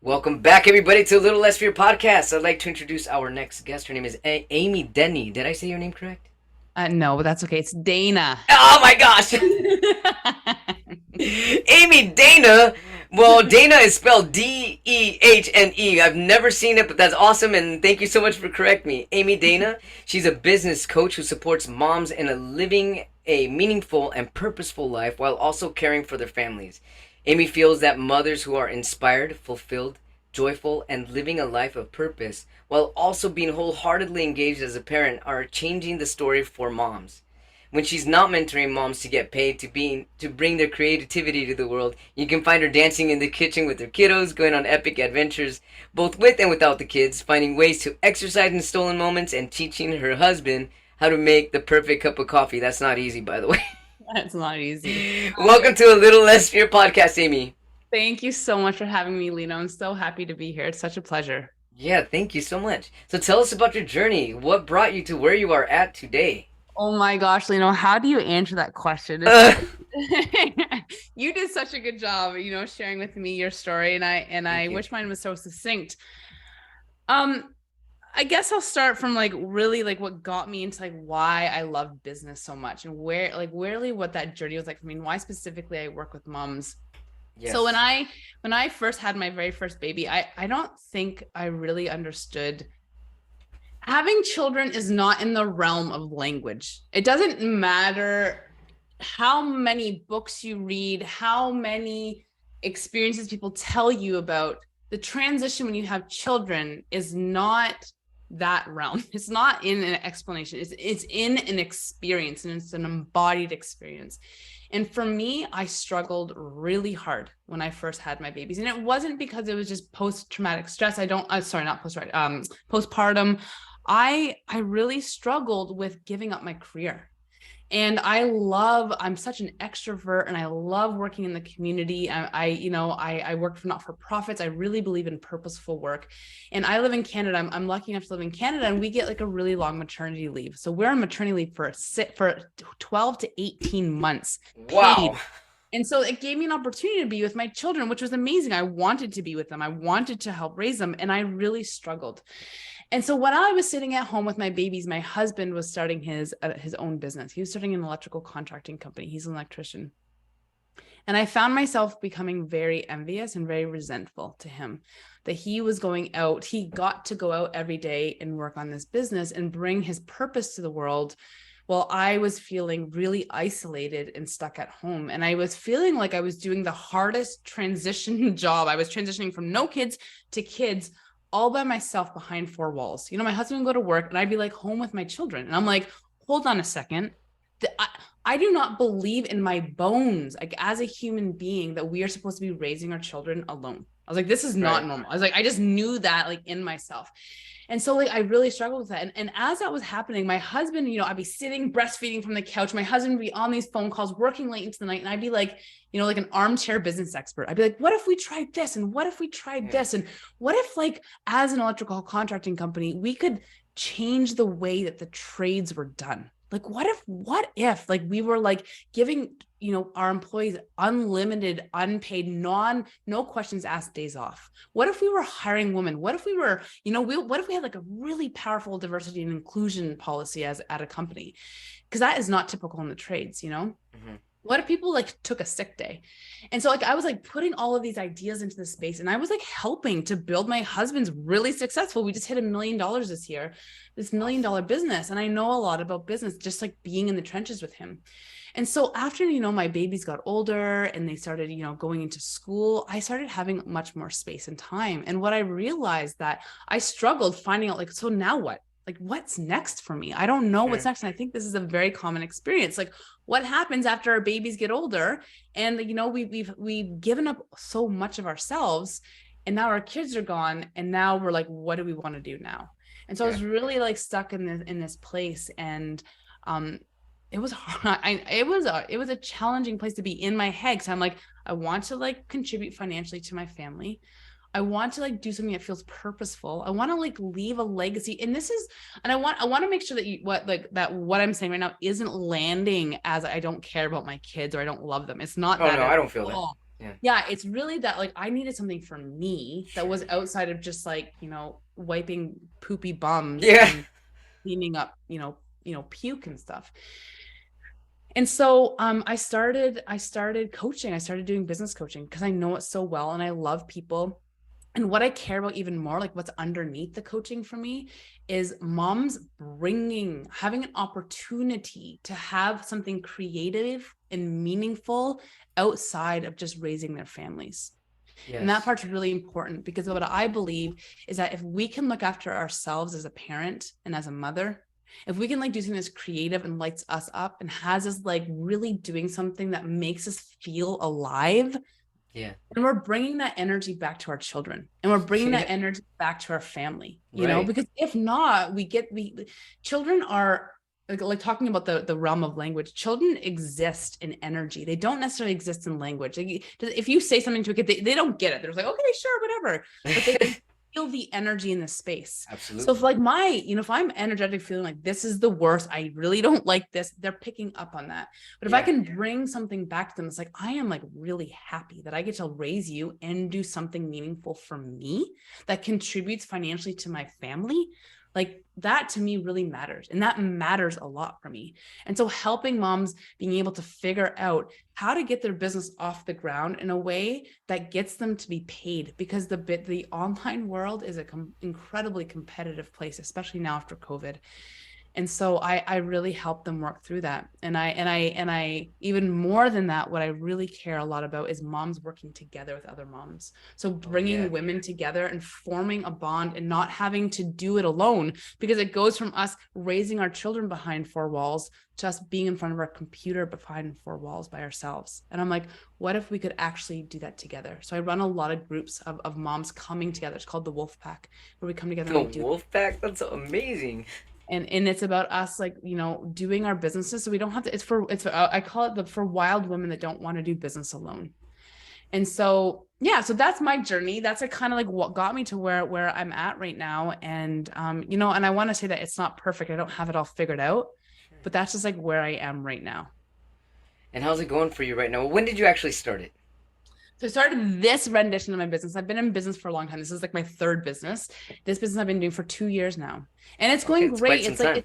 Welcome back, everybody, to a Little Less Fear podcast. I'd like to introduce our next guest. Her name is Amy Dehne. Did I say your name correct? No, but that's okay. It's Dana. Oh my gosh! Amy Dana. Well, Dana is spelled Dehne. I've never seen it, but that's awesome, and thank you so much for correcting me. Amy Dana, she's a business coach who supports moms in living a meaningful and purposeful life while also caring for their families. Amy feels that mothers who are inspired, fulfilled, joyful, and living a life of purpose while also being wholeheartedly engaged as a parent are changing the story for moms. When she's not mentoring moms to get paid to bring their creativity to the world, you can find her dancing in the kitchen with her kiddos, going on epic adventures, both with and without the kids, finding ways to exercise in stolen moments, and teaching her husband how to make the perfect cup of coffee. That's not easy, by the way. That's not easy. Welcome to a Little Less Fear podcast, Amy. Thank you so much for having me, Lena. I'm so happy to be here. It's such a pleasure. Yeah, thank you so much. So tell us about your journey. What brought you to where you are at today? Oh my gosh, Lena, how do you answer that question? Uh, You did such a good job, sharing with me your story, and Thank I you. wish mine was so succinct. Um, I guess I'll start from like really like what got me into like why I love business so much and where like really what that journey was like for me and why specifically I work with moms. So when Yes. I first had my very first baby, I don't think I really understood having children is not in the realm of language. It doesn't matter how many books you read, how many experiences people tell you about. The transition when you have children is not that realm. It's not in an explanation. It's in an experience, and it's an embodied experience. And for me, I struggled really hard when I first had my babies. And it wasn't because it was just post-traumatic stress. I don't, sorry, not post-traumatic, postpartum. I really struggled with giving up my career. And I'm such an extrovert and I love working in the community. I work for not-for-profits. I really believe in purposeful work. And I live in Canada. I'm lucky enough to live in Canada, and we get like a really long maternity leave. So we're on maternity leave for 12 to 18 months Wow. paid. And so it gave me an opportunity to be with my children, which was amazing. I wanted to be with them. I wanted to help raise them. And I really struggled. And so when I was sitting at home with my babies, my husband was starting his own business. He was starting an electrical contracting company. He's an electrician. And I found myself becoming very envious and very resentful to him that he was going out. He got to go out every day and work on this business and bring his purpose to the world, while I was feeling really isolated and stuck at home. And I was feeling like I was doing the hardest transition job. I was transitioning from no kids to kids all by myself behind four walls. My husband would go to work and I'd be like home with my children. And I'm like, hold on a second. I do not believe in my bones, like as a human being, that we are supposed to be raising our children alone. I was like, this is not Right. normal. I was like, I just knew that like in myself. And so like I really struggled with that. And as that was happening, my husband, I'd be sitting breastfeeding from the couch. My husband would be on these phone calls, working late into the night. And I'd be like, like an armchair business expert. I'd be like, what if we tried this? And what if we tried Yeah. this? And what if like as an electrical contracting company, we could change the way that the trades were done? Like, what if like we were like giving, our employees unlimited, unpaid, no questions asked days off? What if we were hiring women? What if we were, what if we had like a really powerful diversity and inclusion policy as at a company? Because that is not typical in the trades. Hmm. What if people like took a sick day? And so like I was like putting all of these ideas into the space, and I was like helping to build my husband's really successful. We just hit $1 million this year, this $1 million business. And I know a lot about business, just like being in the trenches with him. And so after, my babies got older and they started, going into school, I started having much more space and time. And what I realized that I struggled finding out like, so now what? Like, what's next for me? I don't know what's Sure. next. And I think this is a very common experience. Like, what happens after our babies get older? And, we've given up so much of ourselves, and now our kids are gone. And now we're like, what do we want to do now? And so I Yeah. was really like stuck in this place. And, it was hard. It was a challenging place to be in my head. So I'm like, I want to like contribute financially to my family. I want to like do something that feels purposeful. I want to like leave a legacy. And I want to make sure that what I'm saying right now isn't landing as I don't care about my kids or I don't love them. It's not Oh that no, at I don't feel that. all. Yeah, it's really that like I needed something for me that was outside of just like, wiping poopy bums Yeah. and cleaning up, puke and stuff. And so I started coaching. I started doing business coaching because I know it so well and I love people. And what I care about even more, like what's underneath the coaching for me, is moms having an opportunity to have something creative and meaningful outside of just raising their families. And that Yes. part's really important because what I believe is that if we can look after ourselves as a parent and as a mother, if we can like do something that's creative and lights us up and has us like really doing something that makes us feel alive, Yeah. and we're bringing that energy back to our children and we're bringing that Yeah. energy back to our family, Right. because if not, children are like talking about the realm of language. Children exist in energy. They don't necessarily exist in language. Like, if you say something to a kid, they don't get it. They're like, okay, sure, whatever. But they can feel the energy in the space. So if Absolutely. like if I'm energetic feeling like this is the worst, I really don't like this, they're picking up on that. But if I Yeah. can bring something back to them, it's like, I am like really happy that I get to raise you and do something meaningful for me that contributes financially to my family. Like that to me really matters. And that matters a lot for me. And so helping moms being able to figure out how to get their business off the ground in a way that gets them to be paid, because the online world is incredibly competitive place, especially now after COVID. And so I really help them work through that. And I even more than that, what I really care a lot about is moms working together with other moms. So Oh yeah. bringing women together and forming a bond and not having to do it alone, because it goes from us raising our children behind four walls to us being in front of our computer behind four walls by ourselves. And I'm like, what if we could actually do that together? So I run a lot of groups of moms coming together. It's called the Wolf Pack, where we come together and The we do, wolf pack. That's amazing. and it's about us like doing our businesses so we don't have to. I call it for wild women that don't want to do business alone. And so yeah, so that's my journey. That's like kind of like what got me to where I'm at right now. And and I want to say that it's not perfect, I don't have it all figured out, but that's just like where I am right now. And how's it going for you right now? When did you actually start it? So I started this rendition of my business. I've been in business for a long time. This is like my third business. This business I've been doing for 2 years now, and it's Okay, going it's quite great. some It's like time.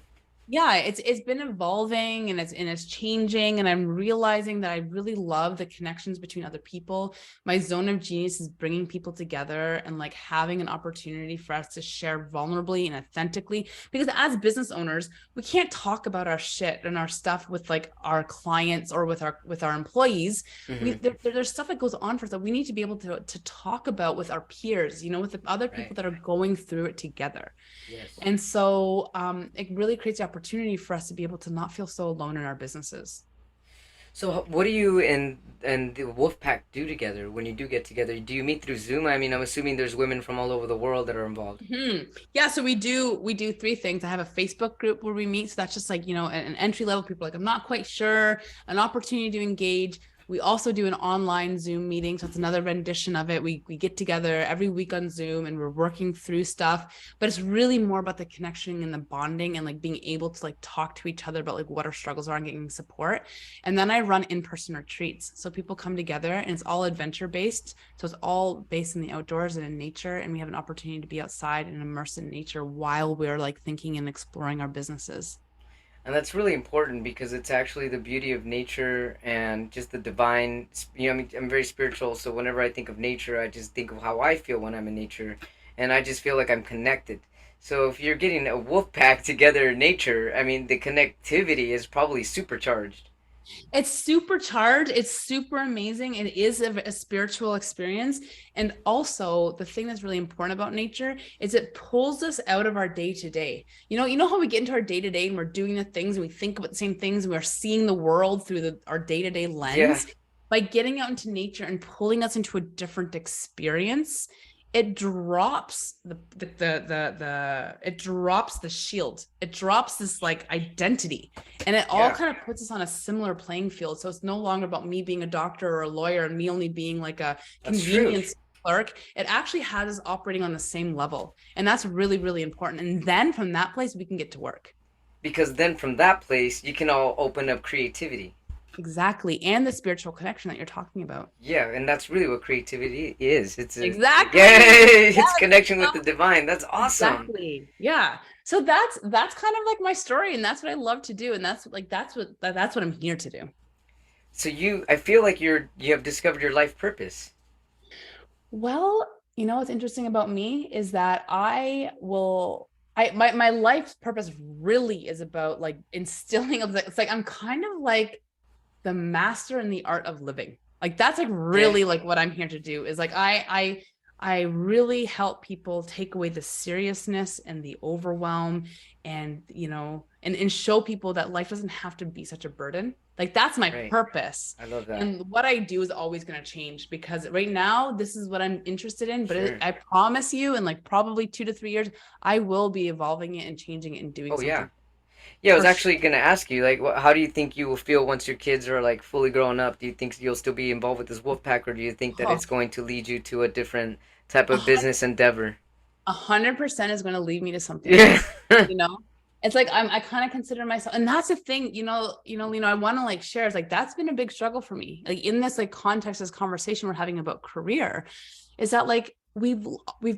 yeah, it's been evolving and it's changing, and I'm realizing that I really love the connections between other people. My zone of genius is bringing people together and like having an opportunity for us to share vulnerably and authentically. Because as business owners, we can't talk about our shit and our stuff with like our clients or with our employees. Mm-hmm. There's stuff that goes on for us that we need to be able to talk about with our peers, with the other people Right. that are going through it together. Yes. And so it really creates the opportunity for us to be able to not feel so alone in our businesses. So what do you and the wolf pack do together when you do get together? Do you meet through Zoom? I mean, I'm assuming there's women from all over the world that are involved. Yeah, so we do three things. I have a Facebook group where we meet. So that's just like, an entry level people like, I'm not quite sure, an opportunity to engage. We also do an online Zoom meeting. So it's another rendition of it. We get together every week on Zoom and we're working through stuff, but it's really more about the connection and the bonding and like being able to like talk to each other about like what our struggles are and getting support. And then I run in-person retreats. So people come together and it's all adventure based. So it's all based in the outdoors and in nature. And we have an opportunity to be outside and immerse in nature while we're like thinking and exploring our businesses. And that's really important because it's actually the beauty of nature and just the divine. I mean, I'm very spiritual, so whenever I think of nature, I just think of how I feel when I'm in nature, and I just feel like I'm connected. So if you're getting a wolf pack together in nature, I mean, the connectivity is probably supercharged. It's supercharged. It's super amazing. It is a spiritual experience. And also the thing that's really important about nature is it pulls us out of our day to day. You know how we get into our day to day and we're doing the things and we think about the same things and we're seeing the world through our day to day Yeah, lens. By getting out into nature and pulling us into a different experience, it drops it drops the shield. It drops this like identity, and it all yeah, kind of puts us on a similar playing field. So it's no longer about me being a doctor or a lawyer and me only being like a that's true. convenience clerk. It actually has us operating on the same level, and that's really, really important. And then from that place we can get to work. Because then from that place, you can all open up creativity. Exactly. And the spiritual connection that you're talking about. Yeah, and that's really what creativity is. Yeah, Exactly. it's Yes, connection you with know? the divine. That's awesome. Exactly. Yeah. So that's kind of like my story, and that's what I love to do, and that's what I'm here to do. So I feel like you have discovered your life purpose. Well, what's interesting about me is that my life's purpose really is about like instilling of it's like I'm kind of like the master in the art of living. Like that's like Yeah, really like what I'm here to do is like I really help people take away the seriousness and the overwhelm, and and show people that life doesn't have to be such a burden. Like that's my right. purpose. I love that. And what I do is always going to change, because right now this is what I'm interested in, but Sure. I promise you in like probably 2 to 3 years I will be evolving it and changing it and doing Oh yeah. something Yeah, I was for actually sure. gonna ask you, like, how do you think you will feel once your kids are like fully grown up? Do you think you'll still be involved with this wolf pack, or do you think that Oh, it's going to lead you to a different type a of hun- business endeavor? 100% is going to lead me to something Yeah. else. You know, it's like I kind of consider myself, and that's the thing. I want to like share. It's like that's been a big struggle for me. Like in this like context, this conversation we're having about career, is that like we've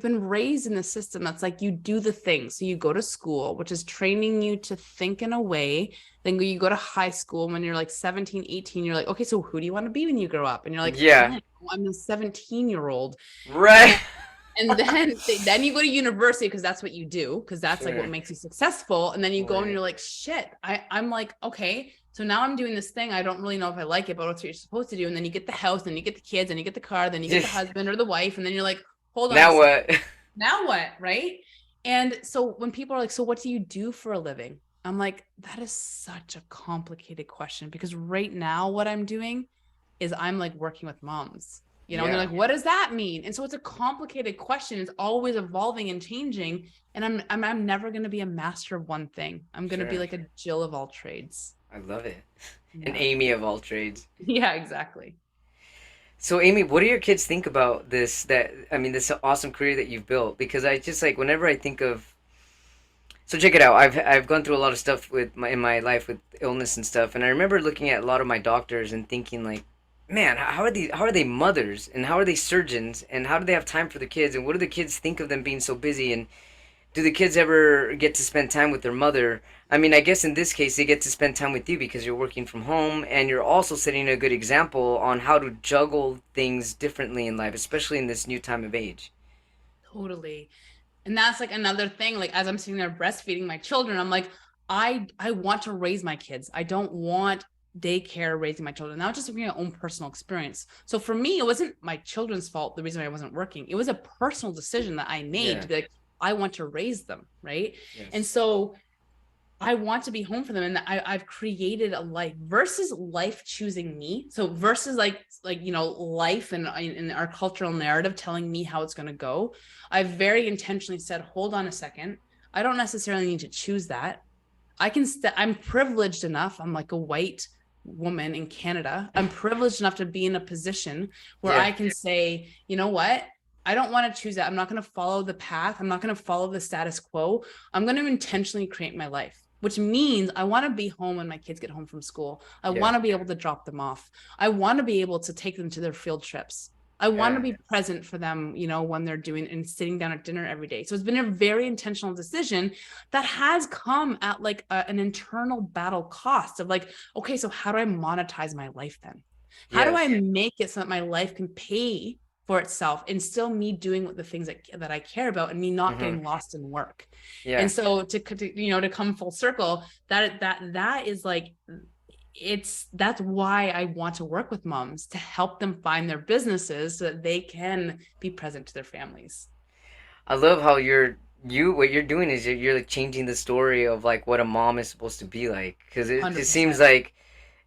been raised in a system that's like you do the thing. So you go to school, which is training you to think in a way. Then you go to high school when you're like 17, 18, you're like, okay, so who do you want to be when you grow up? And you're like, I Yeah. don't know, I'm a 17-year-old. Right. And then you go to university because that's what you do, because that's like what Sure. makes you successful. And then you go and Right. you're like, shit, I'm like, okay, so now I'm doing this thing. I don't really know if I like it, but that's what you're supposed to do. And then you get the house, and you get the kids, and you get the car, then you get the husband or the wife, and then you're like, hold on a Now second, what? now what? Right. And so when people are like, so what do you do for a living? I'm like, that is such a complicated question, because right now what I'm doing is I'm like working with moms, and they're Yeah. like, what does that mean? And so it's a complicated question. It's always evolving and changing. And I'm never going to be a master of one thing. I'm going to be Sure. like a Jill of all trades. I love it. An Yeah. Amy of all trades. Yeah, exactly. So Amy, what do your kids think about this? This awesome career that you've built. Because I just like whenever I think of, so check it out. I've gone through a lot of stuff in my life with illness and stuff, and I remember looking at a lot of my doctors and thinking like, man, how are they mothers, and how are they surgeons, and how do they have time for the kids, and what do the kids think of them being so busy, and do the kids ever get to spend time with their mother? I mean, I guess in this case they get to spend time with you because you're working from home, and you're also setting a good example on how to juggle things differently in life, especially in this new time of age. Totally. And that's like another thing. Like as I'm sitting there breastfeeding my children, I'm like, I want to raise my kids. I don't want daycare raising my children. Now, just from my own personal experience. So for me, it wasn't my children's fault. The reason I wasn't working, it was a personal decision that I made Yeah. to be like, I want to raise them, right? And Yes. so I want to be home for them, and I've created a life versus life choosing me. So versus life and in our cultural narrative telling me how it's going to go. I very intentionally said, hold on a second. I don't necessarily need to choose that. I'm privileged enough. I'm like a white woman in Canada. I'm privileged enough to be in a position where Yeah. I can say, you know what? I don't want to choose that. I'm not going to follow the path. I'm not going to follow the status quo. I'm going to intentionally create my life, which means I want to be home when my kids get home from school. I Yeah. want to be able to drop them off. I want to be able to take them to their field trips. I want to Yeah. be present for them, when they're doing and sitting down at dinner every day. So it's been a very intentional decision that has come at like an internal battle cost of like, okay, so how do I monetize my life then? How do I Yes. make it so that my life can pay for itself and still me doing the things that I care about, and me not Mm-hmm. getting lost in work? Yeah. And so to come full circle, that is like, that's why I want to work with moms, to help them find their businesses so that they can be present to their families. I love how what you're doing is you're like changing the story of like what a mom is supposed to be like, because it just seems 100%. like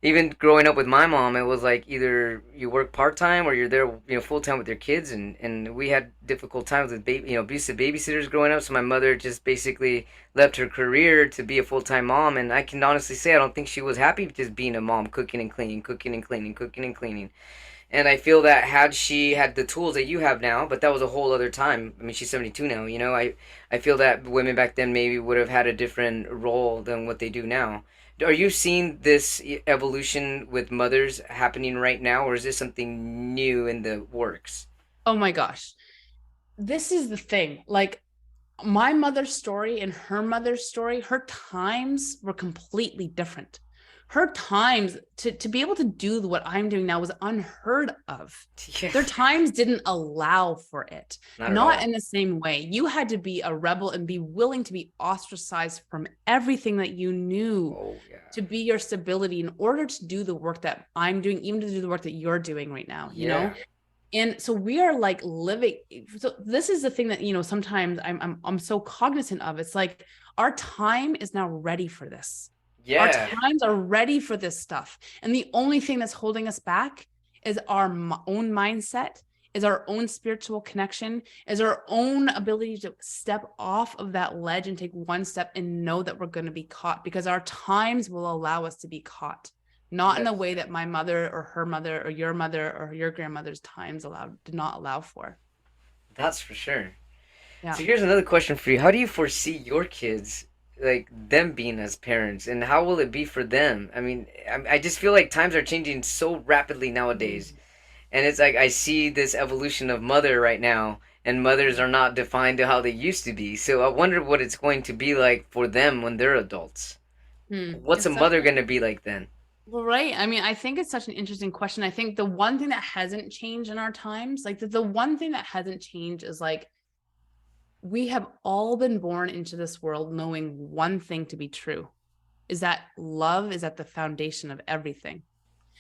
even growing up with my mom, it was like either you work part time or you're there, full time with your kids, and we had difficult times with abusive babysitters growing up. So my mother just basically left her career to be a full time mom, and I can honestly say I don't think she was happy just being a mom, cooking and cleaning, cooking and cleaning, cooking and cleaning. And I feel that had she had the tools that you have now, but that was a whole other time. I mean, she's 72 now, I feel that women back then maybe would have had a different role than what they do now. Are you seeing this evolution with mothers happening right now, or is this something new in the works? Oh my gosh. This is the thing. Like, my mother's story and her mother's story, her times were completely different. Her times to be able to do what I'm doing now was unheard of. Yeah, Their times didn't allow for it, not at not all. in the same way. You had to be a rebel and be willing to be ostracized from everything that you knew Oh yeah. to be your stability in order to do the work that I'm doing, even to do the work that you're doing right now, you know? Yeah. And so we are like living. So this is the thing that, sometimes I'm so cognizant of. It's like our time is now ready for this. Our Yeah. times are ready for this stuff. And the only thing that's holding us back is our own mindset, is our own spiritual connection, is our own ability to step off of that ledge and take one step and know that we're going to be caught, because our times will allow us to be caught. Not in Yes. the way that my mother or her mother or your grandmother's times did not allow for. That's for sure. Yeah. So here's another question for you. How do you foresee your kids, like them being as parents, and how will it be for them? I mean, I just feel like times are changing so rapidly nowadays, and it's like I see this evolution of mother right now, and mothers are not defined to how they used to be. So I wonder what it's going to be like for them when they're adults. What's a It's such mother going to be like then? Well, right. I mean, I think it's such an interesting question. I think the one thing that hasn't changed in our times, like the one thing that hasn't changed is like we have all been born into this world knowing one thing to be true, is that love is at the foundation of everything.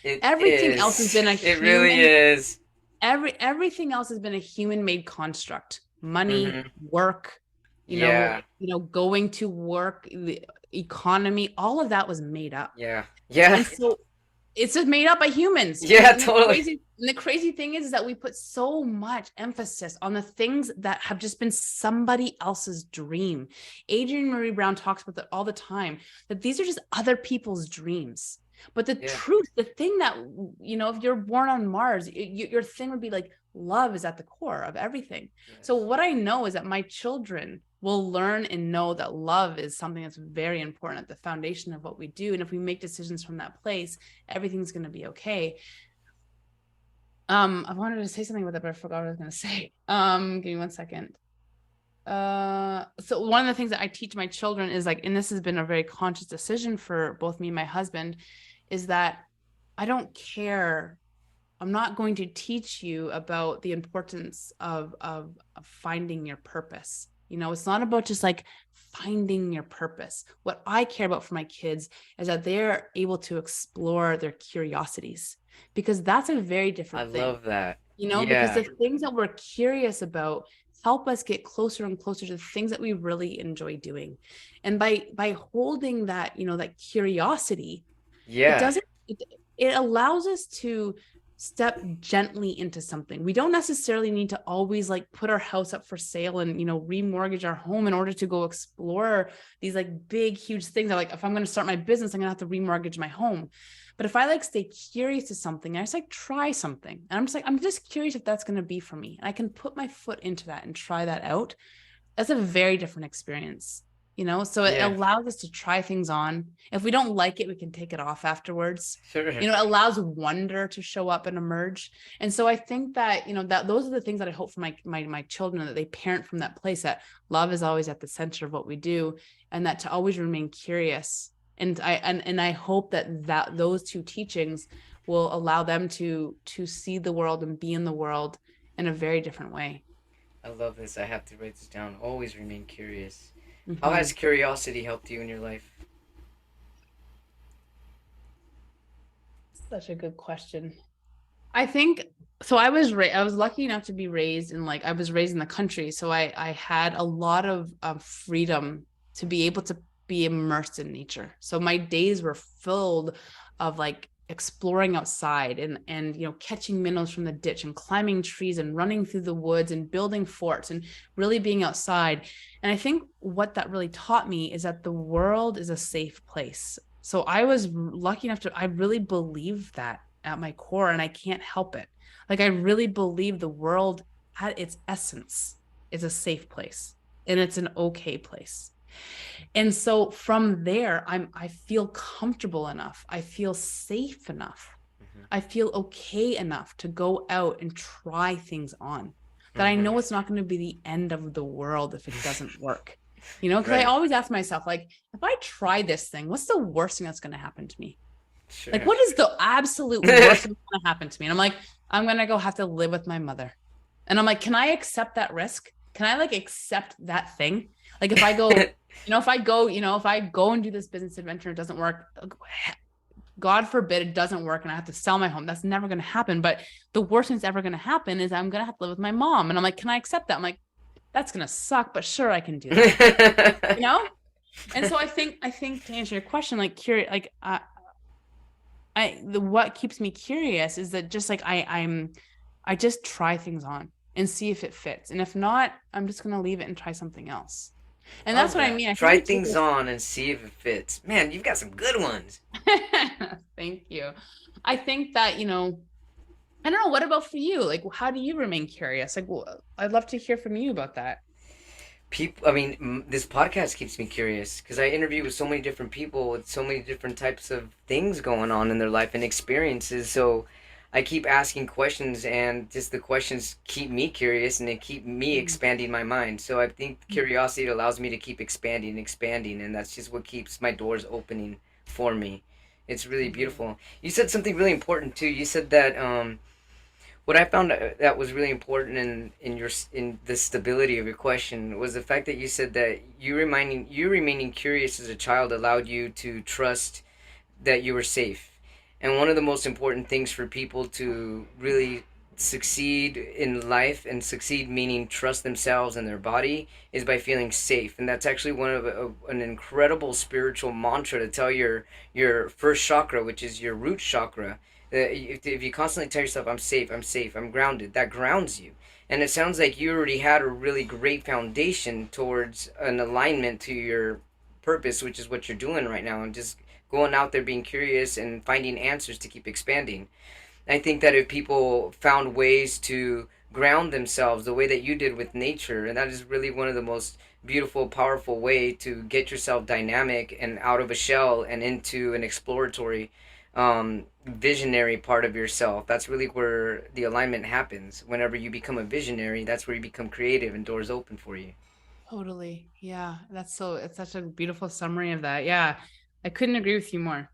It Everything else has is. been a It really human, is. everything else has been a human made construct. Money, Mm-hmm. work, Yeah. going to work, the economy, all of that was made up. Yeah. Yeah. And so it's just made up by humans. And, Yeah. and the Totally. crazy and the crazy thing is that we put so much emphasis on the things that have just been somebody else's dream. Adrienne Marie Brown talks about that all the time, that these are just other people's dreams. But the Yeah. truth, the thing that, if you're born on Mars, your thing would be like, love is at the core of everything. So Yes. what I know is that my children will learn and know that love is something that's very important at the foundation of what we do. And if we make decisions from that place, everything's going to be okay. I wanted to say something with it, but I forgot what I was going to say. Give me one second. So one of the things that I teach my children is like, and this has been a very conscious decision for both me and my husband, is that I don't care. I'm not going to teach you about the importance of finding your purpose. It's not about just like finding your purpose. What I care about for my kids is that they're able to explore their curiosities, because that's a very I different thing, love that. because Yeah. the things that we're curious about help us get closer and closer to the things that we really enjoy doing. And by holding that, that curiosity, it Yeah. doesn't it allows us to step gently into something. We don't necessarily need to always like put our house up for sale and remortgage our home in order to go explore these like big huge things. Like, if I'm going to start my business, I'm going to have to remortgage my home. But if I like stay curious to something, I just like try something, and I'm just curious if that's going to be for me, and I can put my foot into that and try that out. That's a very different experience. So it Yeah. allows us to try things on. If we don't like it, we can take it off afterwards. Sure. It allows wonder to show up and emerge. And so I think that, that those are the things that I hope for my children, that they parent from that place, that love is always at the center of what we do, and that to always remain curious. And I hope that those two teachings will allow them to see the world and be in the world in a very different way. I love this. I have to write this down. Always remain curious. How Mm-hmm. has curiosity helped you in your life? Such a good question. I think so. I was lucky enough to be raised in I was raised in the country, so I had a lot of freedom to be able to be immersed in nature. So my days were filled of like exploring outside and catching minnows from the ditch and climbing trees and running through the woods and building forts and really being outside. And I think what that really taught me is that the world is a safe place. So I was lucky enough I really believe that at my core, and I can't help it. Like, I really believe the world at its essence is a safe place, and it's an okay place. And so from there, I feel comfortable enough. I feel safe enough. I feel okay enough to go out and try things on that I know it's not going to be the end of the world if it doesn't work. You know, because I always ask myself, like, if I try this thing, what's the worst thing that's going to happen to me? Sure. Like, what is the absolute worst thing that's going to happen to me? And I'm like, I'm going to go have to live with my mother. And I'm like, can I accept that risk? Can I like accept that thing? Like if I go, if I go and do this business adventure, it doesn't work. God forbid it doesn't work and I have to sell my home. That's never going to happen. But the worst thing that's ever going to happen is I'm going to have to live with my mom. And I'm like, can I accept that? I'm like, that's going to suck, but sure, I can do that. And so I think to answer your question, like curious, like what keeps me curious is that just like I just try things on and see if it fits. And if not, I'm just going to leave it and try something else. And that's what I mean. Try things on and see if it fits. Man, you've got some good ones. Thank you. I think that, I don't know. What about for you? Like, how do you remain curious? Like, I'd love to hear from you about that. This podcast keeps me curious because I interview with so many different people with so many different types of things going on in their life and experiences. So I keep asking questions, and just the questions keep me curious, and they keep me expanding my mind. So I think curiosity allows me to keep expanding, and that's just what keeps my doors opening for me. It's really beautiful. You said something really important too. You said that what I found that was really important in the stability of your question was the fact that you said that you remaining curious as a child allowed you to trust that you were safe. And one of the most important things for people to really succeed in life, and succeed meaning trust themselves and their body, is by feeling safe. And that's actually one of an incredible spiritual mantra to tell your first chakra, which is your root chakra. If you constantly tell yourself, I'm safe, I'm grounded, that grounds you. And it sounds like you already had a really great foundation towards an alignment to your purpose, which is what you're doing right now, and just going out there being curious and finding answers to keep expanding. I think that if people found ways to ground themselves the way that you did with nature, and that is really one of the most beautiful, powerful way to get yourself dynamic and out of a shell and into an exploratory, visionary part of yourself. That's really where the alignment happens. Whenever you become a visionary, that's where you become creative and doors open for you. Totally. Yeah. It's such a beautiful summary of that. Yeah. I couldn't agree with you more.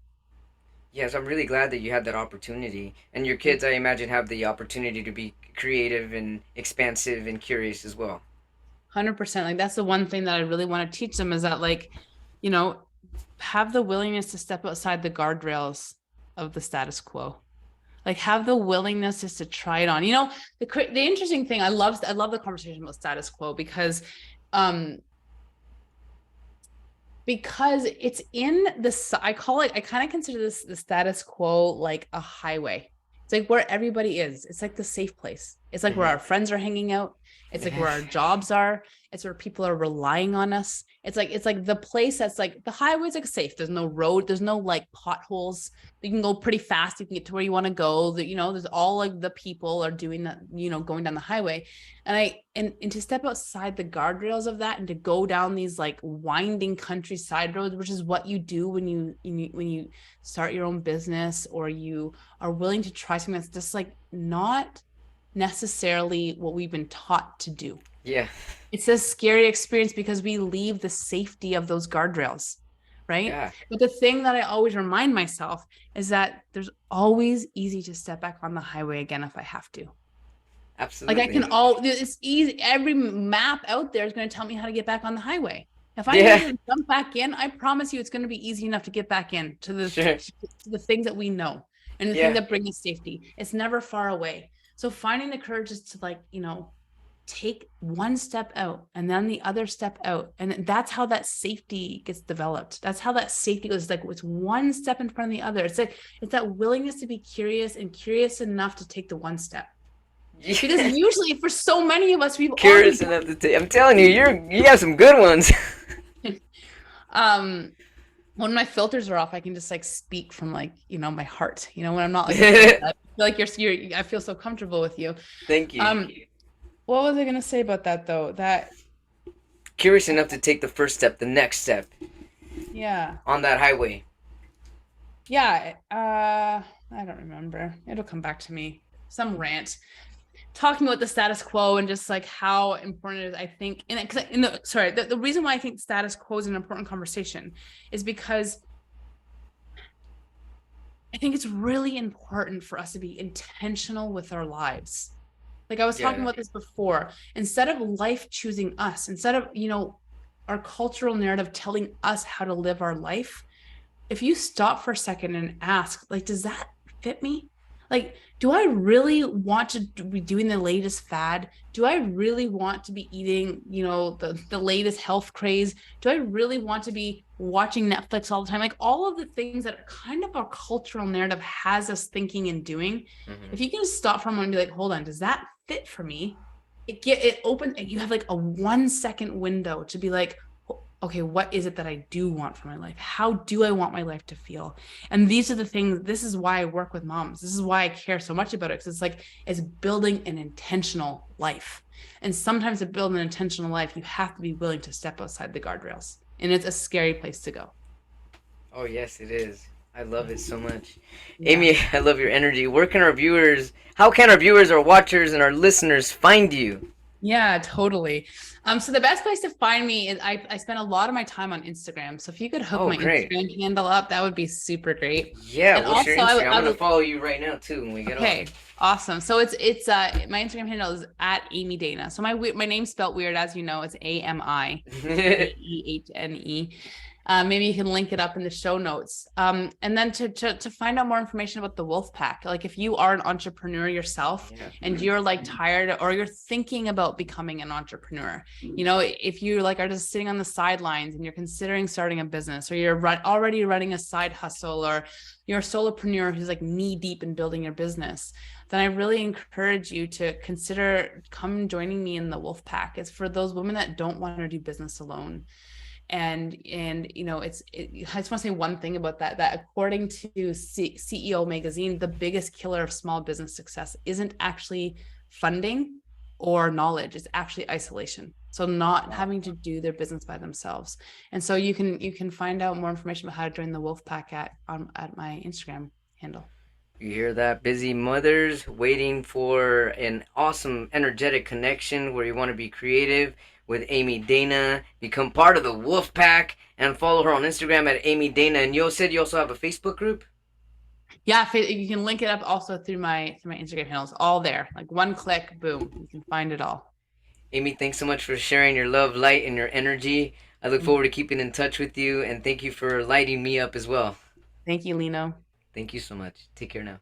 Yes, I'm really glad that you had that opportunity. And your kids, I imagine, have the opportunity to be creative and expansive and curious as well. 100%. Like that's the one thing that I really want to teach them is that, like, have the willingness to step outside the guardrails of the status quo. Like have the willingness just to try it on. The interesting thing, I love the conversation about status quo because it's in I kind of consider this the status quo like a highway. It's like where everybody is. It's like the safe place. It's like where our friends are hanging out. It's like where our jobs are. It's where people are relying on us. It's like the place that's like the highway's like safe. There's no road. There's no like potholes. You can go pretty fast. You can get to where you want to go. There's all like the people are doing that, going down the highway. And to step outside the guardrails of that and to go down these like winding countryside roads, which is what you do when you start your own business, or you are willing to try something that's just like not necessarily what we've been taught to do. Yeah. It's a scary experience because we leave the safety of those guardrails, right? Yeah. But the thing that I always remind myself is that there's always easy to step back on the highway again if I have to. Absolutely. Like it's easy. Every map out there is going to tell me how to get back on the highway. If I need to jump back in, I promise you it's going to be easy enough to get back in to the things that we know and the thing that brings us safety. It's never far away. So finding the courage is to take one step out and then the other step out. And that's how that safety gets developed. That's how that safety goes. Like it's one step in front of the other. It's that willingness to be curious and curious enough to take the one step. Because usually for so many of us, we've curious enough to take. I'm telling you, you got some good ones. When my filters are off, I can just speak from my heart, when I'm not I feel I feel so comfortable with you. Thank you. What was I going to say about that though? That curious enough to take the first step, the next step Yeah. on that highway? Yeah. I don't remember. It'll come back to me. Some rant talking about the status quo and just like how important it is, I think, the reason why I think status quo is an important conversation is because I think it's really important for us to be intentional with our lives. Like I was talking about this before, instead of life choosing us, instead of, our cultural narrative telling us how to live our life, if you stop for a second and ask, like, does that fit me? Like, do I really want to be doing the latest fad? Do I really want to be eating, the latest health craze? Do I really want to be watching Netflix all the time? Like all of the things that are kind of our cultural narrative has us thinking and doing. Mm-hmm. If you can stop for a moment and be like, hold on, does that fit for me? It open, you have like a 1 second window to be like, okay, what is it that I do want for my life? How do I want my life to feel? And these are the things, this is why I work with moms. This is why I care so much about it. Because it's building an intentional life. And sometimes to build an intentional life, you have to be willing to step outside the guardrails. And it's a scary place to go. Oh, yes, it is. I love it so much. Yeah. Amy, I love your energy. How can our viewers, our watchers, and our listeners find you? Yeah, totally. So the best place to find me is I spend a lot of my time on Instagram. So if you could hook my great. Instagram handle up, that would be super great. Yeah, And what's your also, Instagram? I'm going to follow you right now, too, when we get okay, awesome. So it's my Instagram handle is at Amy Dehne. So my name's spelled weird, as you know, it's AMIDEHNE. Maybe you can link it up in the show notes. And then to find out more information about the Wolf Pack, like if you are an entrepreneur yourself and you're like tired or you're thinking about becoming an entrepreneur, if you like are just sitting on the sidelines and you're considering starting a business, or you're already running a side hustle, or you're a solopreneur who's like knee deep in building your business, then I really encourage you to consider joining me in the Wolf Pack. It's for those women that don't want to do business alone. And I just want to say one thing about that according to CEO magazine, the biggest killer of small business success isn't actually funding or knowledge, it's actually isolation. So not having to do their business by themselves. And so you can find out more information about how to join the Wolf Pack at my Instagram handle. You hear that? Busy mothers waiting for an awesome, energetic connection where you want to be creative with Amy Dehne. Become part of the Wolf Pack and follow her on Instagram at Amy Dehne. And you said you also have a Facebook group? Yeah, you can link it up also through my Instagram handles. All there, like one click, boom, you can find it all. Amy, thanks so much for sharing your love, light, and your energy. I look forward to keeping in touch with you, and thank you for lighting me up as well. Thank you, Lino. Thank you so much. Take care now.